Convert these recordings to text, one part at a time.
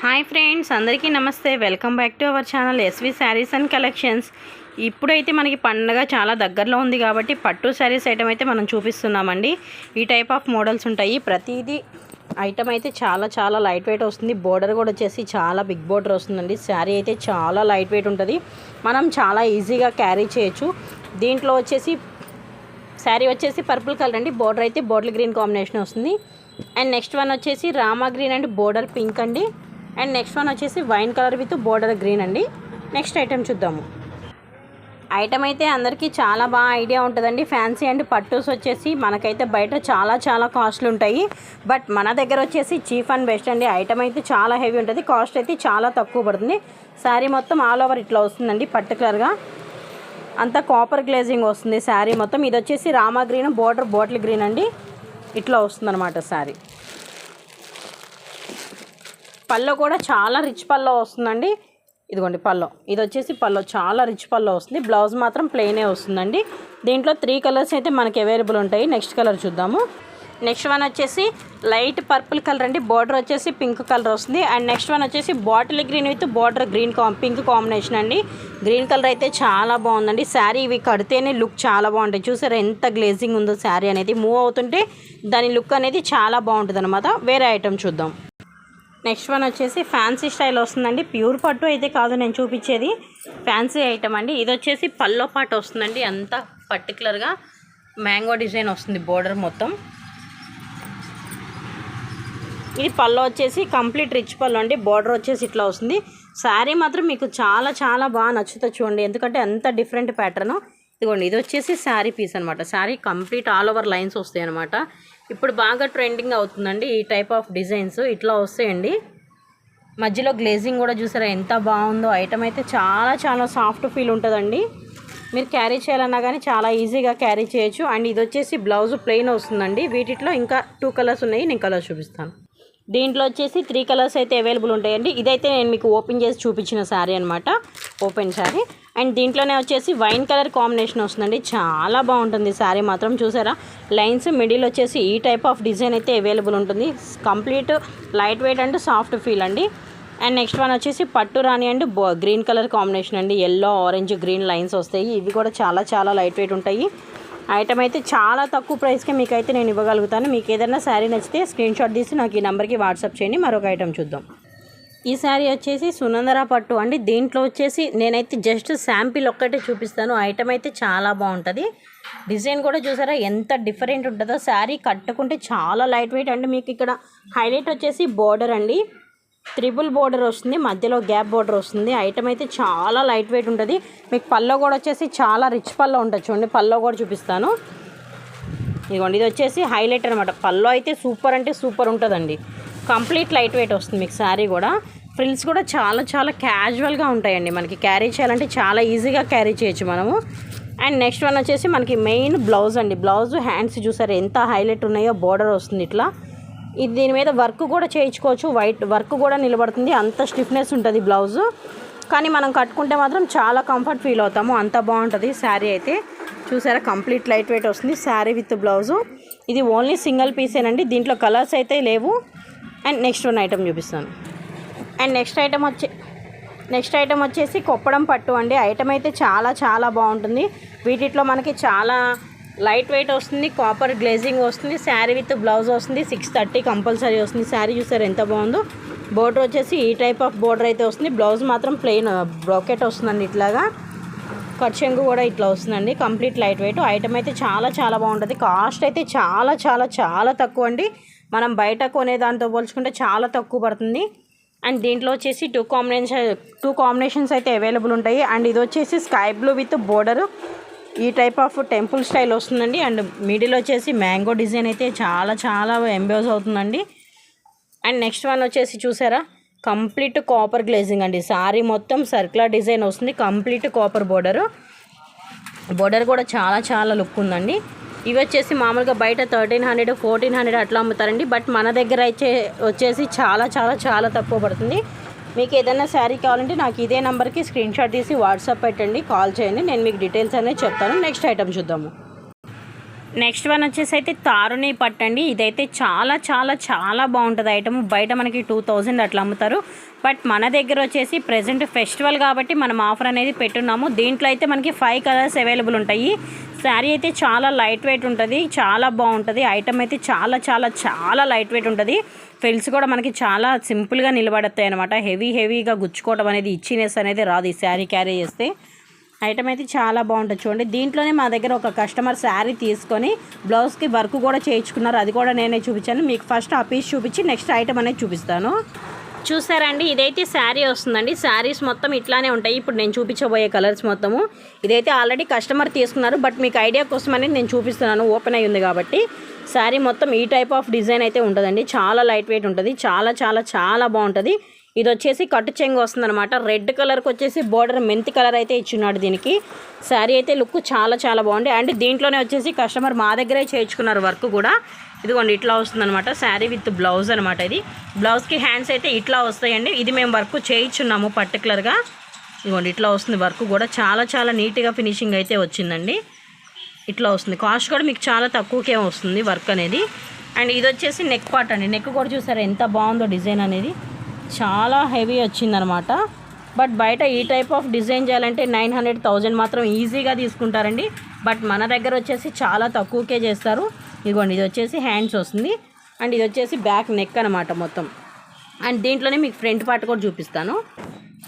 Hi friends, అందరికీ నమస్తే. Welcome back to our channel SV sarees and collections. ఇప్పుడైతే మనకి పండుగ చాలా దగ్గరలో ఉంది కాబట్టి పట్టు శారీస్ ఐటమ్ అయితే మనం చూపిస్తున్నామండి. ఈ టైప్ ఆఫ్ మోడల్స్ ఉంటాయి. ప్రతిదీ ఐటమ్ అయితే చాలా లైట్ వెయిట్ వస్తుంది. బోర్డర్ కూడా వచ్చేసి చాలా బిగ్ బోర్డర్ వస్తుందండి. శారీ అయితే చాలా లైట్ వెయిట్ ఉంటుంది. మనం చాలా ఈజీగా క్యారీ చేయొచ్చు. దీంట్లో వచ్చేసి శారీ వచ్చేసి పర్పుల్ కలర్ అండి. బోర్డర్ అయితే బాటిల్ గ్రీన్ కాంబినేషన్ వస్తుంది. అండ్ నెక్స్ట్ వన్ వచ్చేసి Rama green and border pink అండి. అండ్ నెక్స్ట్ వన్ వచ్చేసి wine colour with border green అండి. నెక్స్ట్ ఐటమ్ చూద్దాము. ఐటమ్ అయితే అందరికీ చాలా బాగా ఐడియా ఉంటుందండి. ఫ్యాన్సీ అండ్ పట్టూస్ వచ్చేసి మనకైతే బయట చాలా కాస్ట్లు ఉంటాయి. బట్ మన దగ్గర వచ్చేసి చీప్ అండ్ బెస్ట్ అండి. ఐటమ్ అయితే చాలా హెవీ ఉంటుంది. కాస్ట్ అయితే చాలా తక్కువ పడుతుంది. శారీ మొత్తం ఆల్ ఓవర్ ఇట్లా వస్తుందండి. పర్టికులర్గా అంతా కాపర్ గ్లేజింగ్ వస్తుంది శారీ మొత్తం. ఇది వచ్చేసి Rama green border bottle green అండి. ఇట్లా వస్తుందన్నమాట శారీ. పల్లో కూడా చాలా రిచ్ పల్లో వస్తుందండి. ఇదిగోండి పల్లో. ఇది వచ్చేసి పల్లో చాలా రిచ్ పల్లో వస్తుంది. బ్లౌజ్ మాత్రం ప్లెయినే వస్తుందండి. దీంట్లో 3 కలర్స్ అయితే మనకి అవైలబుల్ ఉంటాయి. నెక్స్ట్ కలర్ చూద్దాము. నెక్స్ట్ వన్ వచ్చేసి లైట్ పర్పుల్ కలర్ అండి. బార్డర్ వచ్చేసి పింక్ కలర్ వస్తుంది. అండ్ నెక్స్ట్ వన్ వచ్చేసి bottle green with border green pink combination అండి. గ్రీన్ కలర్ అయితే చాలా బాగుందండి. శారీ ఇవి కడితేనే లుక్ చాలా బాగుంటాయి. చూసారా ఎంత గ్లేజింగ్ ఉందో శారీ అనేది. మూవ్ అవుతుంటే దాని లుక్ అనేది చాలా బాగుంటుంది అనమాట. వేరే ఐటమ్ చూద్దాం. నెక్స్ట్ వన్ వచ్చేసి ఫ్యాన్సీ స్టైల్ వస్తుందండి. ప్యూర్ పట్టు అయితే కాదు నేను చూపించేది, ఫ్యాన్సీ ఐటమ్ అండి. ఇది వచ్చేసి పల్లో పాటు వస్తుందండి. అంతా పర్టికులర్గా మ్యాంగో డిజైన్ వస్తుంది బోర్డర్ మొత్తం. ఇది పల్లో వచ్చేసి కంప్లీట్ రిచ్ పల్లో అండి. బోర్డర్ వచ్చేసి ఇట్లా వస్తుంది. శారీ మాత్రం మీకు చాలా బాగా నచ్చుతుంది చూడండి. ఎందుకంటే అంత డిఫరెంట్ ప్యాటర్న్. ఇదిగోండి ఇది వచ్చేసి శారీ పీస్ అనమాట. Sari complete all over lines వస్తాయి అనమాట. ఇప్పుడు బాగా ట్రెండింగ్ అవుతుందండి ఈ టైప్ ఆఫ్ డిజైన్స్. ఇట్లా వస్తాయండి. మధ్యలో గ్లేజింగ్ కూడా చూసారా ఎంత బాగుందో. ఐటమ్ అయితే చాలా సాఫ్ట్ ఫీల్ ఉంటుందండి. మీరు క్యారీ చేయాలన్నా కానీ చాలా ఈజీగా క్యారీ చేయొచ్చు. అండ్ ఇది వచ్చేసి బ్లౌజ్ ప్లెయిన్ వస్తుందండి. వీటిలో ఇంకా 2 కలర్స్ ఉన్నాయి. నేను కలర్ చూపిస్తాను. దీంట్లో వచ్చేసి 3 కలర్స్ అయితే అవైలబుల్ ఉంటాయండి. ఇదైతే నేను మీకు ఓపెన్ చేసి చూపించిన శారీ అనమాట, ఓపెన్ శారీ. అండ్ దీంట్లోనే వచ్చేసి వైన్ కలర్ కాంబినేషన్ వస్తుందండి. చాలా బాగుంటుంది శారీ మాత్రం. చూసారా లైన్స్ మిడిల్ వచ్చేసి ఈ టైప్ ఆఫ్ డిజైన్ అయితే అవైలబుల్ ఉంటుంది. Complete light weight and soft feel అండి. అండ్ నెక్స్ట్ వన్ వచ్చేసి పట్టు రాణి అండ్ గ్రీన్ కలర్ కాంబినేషన్ అండి. ఎల్లో ఆరెంజ్ గ్రీన్ లైన్స్ వస్తాయి. ఇవి కూడా చాలా లైట్ వెయిట్ ఉంటాయి. ఐటమ్ అయితే చాలా తక్కువ ప్రైస్కే మీకైతే నేను ఇవ్వగలుగుతాను. మీకు ఏదైనా శారీ నచ్చితే స్క్రీన్ షాట్ తీసి నాకు ఈ నెంబర్కి వాట్సాప్ చేయండి. మరొక ఐటమ్ చూద్దాం. ఈ శారీ వచ్చేసి సునందర పట్టు అండి. దీంట్లో వచ్చేసి నేనైతే జస్ట్ శాంపిల్ ఒక్కటే చూపిస్తాను. ఐటమ్ అయితే చాలా బాగుంటుంది. డిజైన్ కూడా చూసారా ఎంత డిఫరెంట్ ఉంటుందో. శారీ కట్టుకుంటే చాలా లైట్ వెయిట్ అండి. మీకు ఇక్కడ హైలైట్ వచ్చేసి బోర్డర్ అండి. 3 బోర్డర్ వస్తుంది. మధ్యలో గ్యాప్ బోర్డర్ వస్తుంది. ఐటమ్ అయితే చాలా లైట్ వెయిట్ ఉంటుంది. మీకు పల్లో కూడా వచ్చేసి చాలా రిచ్ పల్లో ఉంటుంది. చూడండి పల్లో కూడా చూపిస్తాను. ఇదిగోండి ఇది వచ్చేసి హైలైట్ అనమాట. పల్లో అయితే సూపర్ అంటే సూపర్ ఉంటుందండి. కంప్లీట్ లైట్ వెయిట్ వస్తుంది మీకు శారీ కూడా. ఫ్రిల్స్ కూడా చాలా క్యాజువల్గా ఉంటాయండి. మనకి క్యారీ చేయాలంటే చాలా ఈజీగా క్యారీ చేయొచ్చు మనము. అండ్ నెక్స్ట్ వన్ వచ్చేసి మనకి మెయిన్ బ్లౌజ్ అండి. బ్లౌజ్ హ్యాండ్స్ చూసారు ఎంత హైలైట్ ఉన్నాయో. బోర్డర్ వస్తుంది ఇట్లా. ఇది దీని మీద వర్క్ కూడా చేయించుకోవచ్చు. వైట్ వర్క్ కూడా నిలబడుతుంది. అంత స్టిఫ్నెస్ ఉంటుంది బ్లౌజు. కానీ మనం కట్టుకుంటే మాత్రం చాలా కంఫర్ట్ ఫీల్ అవుతాము. అంత బాగుంటుంది శారీ అయితే. చూసారా కంప్లీట్ లైట్ వెయిట్ వస్తుంది శారీ విత్ బ్లౌజు. ఇది ఓన్లీ సింగిల్ పీసేనండి. దీంట్లో కలర్స్ అయితే లేవు. అండ్ నెక్స్ట్ వన్ ఐటమ్ చూపిస్తాను. అండ్ నెక్స్ట్ ఐటమ్ వచ్చేసి కొప్పడం పట్టు అండి. ఐటమ్ అయితే చాలా బాగుంటుంది. వీటిలో మనకి చాలా లైట్ వెయిట్ వస్తుంది. కాపర్ గ్లేజింగ్ వస్తుంది. శారీ విత్ బ్లౌజ్ వస్తుంది. 630 కంపల్సరీ వస్తుంది. శారీ చూసారు ఎంత బాగుందో. బోర్డర్ వచ్చేసి ఈ టైప్ ఆఫ్ బోర్డర్ అయితే వస్తుంది. బ్లౌజ్ మాత్రం ప్లెయిన్ బ్రోకెట్ వస్తుందండి. ఇట్లాగా కర్చెంగు కూడా ఇట్లా వస్తుందండి. Complete light weight. ఐటమ్ అయితే చాలా బాగుంటుంది. కాస్ట్ అయితే చాలా తక్కువ అండి. మనం బయట కొనే దాంతో పోల్చుకుంటే చాలా తక్కువ పడుతుంది. అండ్ దీంట్లో వచ్చేసి 2 కాంబినేషన్స్ అయితే అవైలబుల్ ఉంటాయి. అండ్ ఇది వచ్చేసి స్కై బ్లూ విత్ బోర్డరు ఈ టైప్ ఆఫ్ టెంపుల్ స్టైల్ వస్తుందండి. అండ్ మిడిల్ వచ్చేసి మ్యాంగో డిజైన్ అయితే చాలా ఎంబోజ్ అవుతుందండి. అండ్ నెక్స్ట్ వన్ వచ్చేసి చూసారా కంప్లీట్ కాపర్ గ్లేజింగ్ అండి. శారీ మొత్తం సర్క్యులర్ డిజైన్ వస్తుంది. కంప్లీట్ కాపర్ బోర్డర్ కూడా చాలా లుక్ ఉందండి. ఇవి వచ్చేసి మామూలుగా బయట 1300 1400 అట్లా అమ్ముతారండి. బట్ మన దగ్గర అయితే వచ్చేసి చాలా తక్కువ పడుతుంది. మీకు ఏదైనా శారీ కావాలంటే నాకు ఇదే నెంబర్కి స్క్రీన్ షాట్ తీసి వాట్సాప్ పెట్టండి, కాల్ చేయండి. నేను మీకు డీటెయిల్స్ అనేది చెప్తాను. నెక్స్ట్ ఐటమ్ చూద్దాము. నెక్స్ట్ వన్ వచ్చేసి అయితే తారుని పట్టండి. ఇదైతే చాలా చాలా చాలా బాగుంటుంది ఐటమ్. బయట మనకి 2000 అట్లా అమ్ముతారు. బట్ మన దగ్గర వచ్చేసి ప్రజెంట్ ఫెస్టివల్ కాబట్టి మనం ఆఫర్ అనేది పెట్టున్నాము. దీంట్లో అయితే మనకి 5 కలర్స్ అవైలబుల్ ఉంటాయి. శారీ అయితే చాలా లైట్ వెయిట్ ఉంటుంది, చాలా బాగుంటుంది. ఐటమ్ అయితే చాలా చాలా చాలా లైట్ వెయిట్ ఉంటుంది. ఫ్రిల్స్ కూడా మనకి చాలా సింపుల్గా నిలబడతాయి అనమాట. హెవీగా గుచ్చుకోవడం అనేది, ఇచ్చినెస్ అనేది రాదు ఈ శారీ క్యారీ చేస్తే. ఐటమ్ అయితే చాలా బాగుంటుంది చూడండి. దీంట్లోనే మా దగ్గర ఒక కస్టమర్ శారీ తీసుకొని బ్లౌజ్కి వర్క్ కూడా చేయించుకున్నారు. అది కూడా నేనే చూపించాను మీకు. ఫస్ట్ ఆ పీస్ చూపించి నెక్స్ట్ ఐటమ్ అనేది చూపిస్తాను. చూసారండి, ఇదైతే శారీ వస్తుందండి. శారీస్ మొత్తం ఇట్లానే ఉంటాయి. ఇప్పుడు నేను చూపించబోయే కలర్స్ మొత్తము ఇదైతే ఆల్రెడీ కస్టమర్ తీసుకున్నారు. బట్ మీకు ఐడియా కోసం అనేది నేను చూపిస్తున్నాను, ఓపెన్ అయ్యి ఉంది కాబట్టి. శారీ మొత్తం ఈ టైప్ ఆఫ్ డిజైన్ అయితే ఉంటుందండి. చాలా లైట్ వెయిట్ ఉంటుంది, చాలా చాలా చాలా బాగుంటుంది. ఇది వచ్చేసి కట్టు చెంగు వస్తుంది అనమాట. రెడ్ కలర్కి వచ్చేసి బోర్డర్ మెంతి కలర్ అయితే ఇచ్చున్నాడు దీనికి. శారీ అయితే లుక్ చాలా చాలా బాగుంది. అండ్ దీంట్లోనే వచ్చేసి కస్టమర్ మా దగ్గరే చేయించుకున్నారు వర్క్ కూడా. ఇదిగోండి ఇట్లా వస్తుంది అనమాట. శారీ విత్ బ్లౌజ్ అనమాట. ఇది బ్లౌజ్కి హ్యాండ్స్ అయితే ఇట్లా వస్తాయండి. ఇది మేము వర్క్ చేయించున్నాము పర్టికులర్గా. ఇదిగోండి ఇట్లా వస్తుంది వర్క్ కూడా. చాలా చాలా నీట్గా ఫినిషింగ్ అయితే వచ్చిందండి. ఇట్లా వస్తుంది. కాస్ట్ కూడా మీకు చాలా తక్కువకే వస్తుంది వర్క్ అనేది. అండ్ ఇది వచ్చేసి నెక్ పార్ట్ అండి. నెక్ కూడా చూసారా ఎంత బాగుందో డిజైన్ అనేది. చాలా హెవీ వచ్చిందనమాట. బట్ బయట ఈ టైప్ ఆఫ్ డిజైన్ చేయాలంటే 900,000 మాత్రం ఈజీగా తీసుకుంటారండి. బట్ మన దగ్గర వచ్చేసి చాలా తక్కువకే చేస్తారు. ఇదిగోండి ఇది వచ్చేసి హ్యాండ్స్ వస్తుంది. అండ్ ఇది వచ్చేసి బ్యాక్ నెక్ అనమాట మొత్తం. అండ్ దీంట్లోనే మీకు ఫ్రంట్ పార్ట్ కూడా చూపిస్తాను.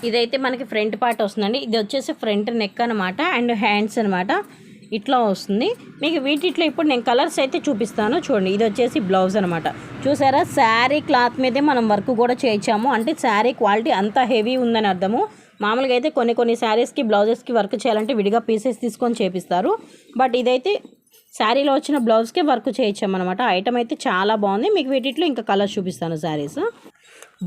ఇదైతే మనకి ఫ్రంట్ పార్ట్ వస్తుందండి. ఇది వచ్చేసి ఫ్రంట్ నెక్ అనమాట. అండ్ హ్యాండ్స్ అనమాట. ఇట్లా వస్తుంది మీకు. వీటిలో ఇప్పుడు నేను కలర్స్ అయితే చూపిస్తాను చూడండి. ఇది వచ్చేసి బ్లౌజ్ అనమాట. చూసారా, శారీ క్లాత్ మీదే మనం వర్క్ కూడా చేయించాము. అంటే శారీ క్వాలిటీ అంత హెవీ ఉందని అర్థము. మామూలుగా అయితే కొన్ని శారీస్కి బ్లౌజెస్కి వర్క్ చేయాలంటే విడిగా పీసెస్ తీసుకొని చేపిస్తారు. బట్ ఇదైతే శారీలో వచ్చిన బ్లౌజ్కే వర్క్ చేయించామన్నమాట. ఐటమ్ అయితే చాలా బాగుంది. మీకు వీటిలో ఇంకా కలర్స్ చూపిస్తాను. శారీస్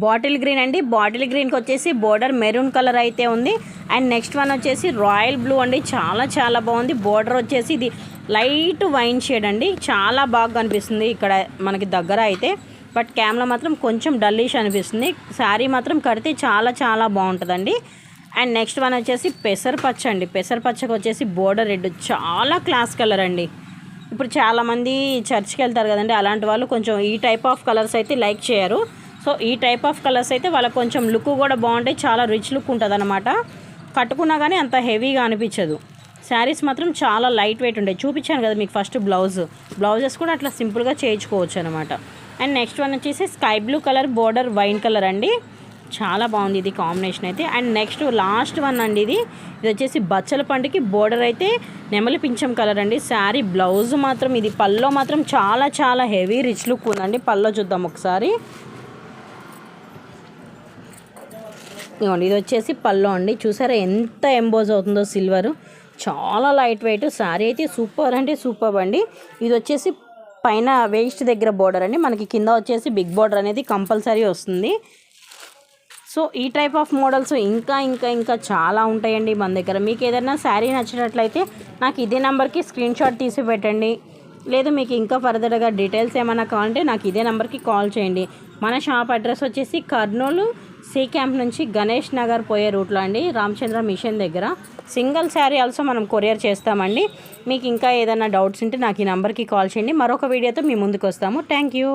బాటిల్ గ్రీన్ అండి. బాటిల్ గ్రీన్కి వచ్చేసి బోర్డర్ మెరూన్ కలర్ అయితే ఉంది. అండ్ నెక్స్ట్ వన్ వచ్చేసి రాయల్ బ్లూ అండి. చాలా చాలా బాగుంది. బోర్డర్ వచ్చేసి ఇది లైట్ వైన్ షేడ్ అండి. చాలా బాగా కనిపిస్తుంది ఇక్కడ మనకి దగ్గర అయితే. బట్ కెమెరా మాత్రం కొంచెం డల్లిష్ అనిపిస్తుంది. శారీ మాత్రం కడితే చాలా చాలా బాగుంటుందండి. అండ్ నెక్స్ట్ వన్ వచ్చేసి పెసరపచ్చ అండి. పెసరపచ్చకి వచ్చేసి బోర్డర్ రెడ్. చాలా క్లాస్ కలర్ అండి. ఇప్పుడు చాలామంది చర్చ్కి వెళ్తారు కదండి, అలాంటి వాళ్ళు కొంచెం ఈ టైప్ ఆఫ్ కలర్స్ అయితే లైక్ చేయరు. సో ఈ టైప్ ఆఫ్ కలర్స్ అయితే వాళ్ళకి కొంచెం లుక్ కూడా బాగుంటాయి. చాలా రిచ్ లుక్ ఉంటుంది అనమాట. కట్టుకున్నా కానీ అంత హెవీగా అనిపించదు. శారీస్ మాత్రం చాలా లైట్ వెయిట్ ఉంటాయి. చూపించాను కదా మీకు ఫస్ట్ బ్లౌజెస్ కూడా అట్లా సింపుల్గా చేయించుకోవచ్చు అనమాట. అండ్ నెక్స్ట్ వన్ వచ్చేసి sky blue colour border wine colour అండి. చాలా బాగుంది ఇది కాంబినేషన్ అయితే. అండ్ నెక్స్ట్ లాస్ట్ వన్ అండి. ఇది వచ్చేసి బచ్చల పండుకి బోర్డర్ అయితే నెమలి పింఛం కలర్ అండి. శారీ బ్లౌజ్ మాత్రం ఇది పల్లో మాత్రం చాలా చాలా హెవీ రిచ్ లుక్ ఉందండి. పల్లో చూద్దాం ఒకసారి. ఇది వచ్చేసి పల్లో అండి. చూసారా ఎంత ఎంబోజ్ అవుతుందో సిల్వర్. చాలా లైట్ వెయిట్. శారీ అయితే సూపర్ అంటే సూపర్ అండి. ఇది వచ్చేసి పైన వేస్ట్ దగ్గర బోర్డర్ అండి. మనకి కింద వచ్చేసి బిగ్ బోర్డర్ అనేది కంపల్సరీ వస్తుంది. సో ఈ టైప్ ఆఫ్ మోడల్స్ ఇంకా చాలా ఉంటాయండి మన దగ్గర. మీకు ఏదైనా శారీ నచ్చినట్లయితే నాకు ఇదే నెంబర్కి స్క్రీన్ షాట్ తీసి పెట్టండి. లేదు మీకు ఇంకా ఫర్దర్గా డీటెయిల్స్ ఏమైనా కావాలంటే నాకు ఇదే నెంబర్కి కాల్ చేయండి. మన షాప్ అడ్రస్ వచ్చేసి కర్నూలు సి క్యాంప్ నుంచి గణేష్ నగర్ పోయే రూట్లో అండి, రామచంద్ర మిషన్ దగ్గర. సింగిల్ శారీ ఆల్సో మనం కొరియర్ చేస్తామండి. మీకు ఇంకా ఏదైనా డౌట్స్ ఉంటే నాకు ఈ నెంబర్కి కాల్ చేయండి. మరొక వీడియోతో మీ ముందుకు వస్తాము. Thank you.